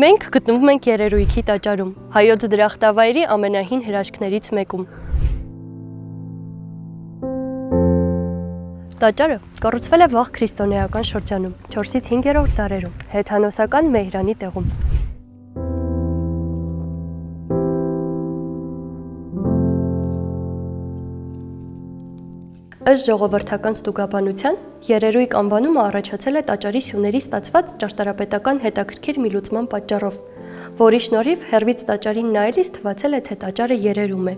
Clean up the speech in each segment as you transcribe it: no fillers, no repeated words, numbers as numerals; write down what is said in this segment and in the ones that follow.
Մենք գտնվում ենք Երերույքի տաճարում, հայոց դրախտավայրի ամենահին հրաշքներից մեկում։ Տաճարը կառուցվել է վաղ քրիստոնեական շրջանում, 4-ից 5-րդ դարերում, հեթանոսական Մեհրանի տեղում։ Ըստ ժողովրդական ստուգաբանության, Երերույք անվանումը առաջացել է տաճարի սյուներից ստացված ճարտարապետական հետաքրքիր մի լուծման պատճառով, որի շնորհիվ հեռվից տաճարին նայելիս թվացել է, թե տաճարը երերում է։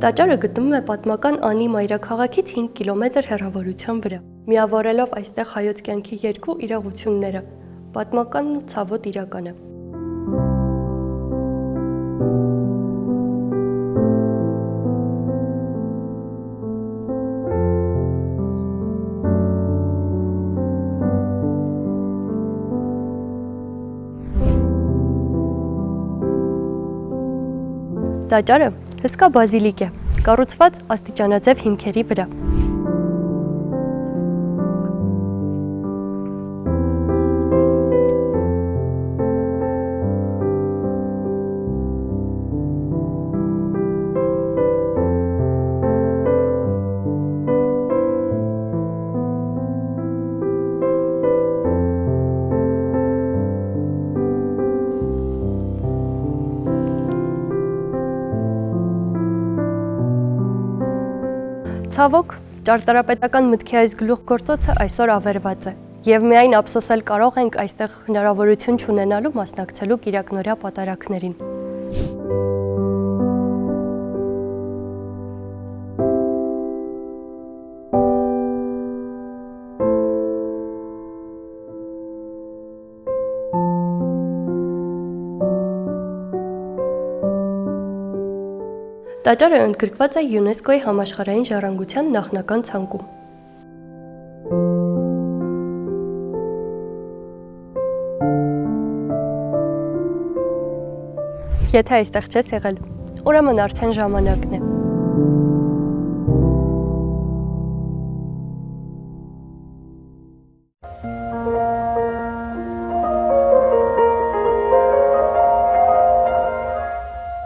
Տաճարը գտնվում է պատմական Անի մայրաքաղաքից 5 կիլոմետր հեռավորության վրա, միավորելով այստեղ հայոց կյանքի երկու իրողությունները՝ պատմականն ու ցավոտ իրականը։ Տաճարը հսկա բազիլիկ է, կառուցված աստիճանաձև հիմքերի վրա։ Ցավոք, ճարտարապետական մտքի այս գլուխգործոցը այսօր ավերված է, և միայն ափսոսել կարող ենք այստեղ հնարավորություն չունենալու մասնակցելու կիրակնօրյա պատարագներին։ Տաճարը ընդգրկված է ՅՈՒՆԵՍԿՕ-ի համաշխարհային ժառանգության նախնական ցանկում։ Եթե այստեղ չես եղել, ուրեմն արդեն ժամանակն է։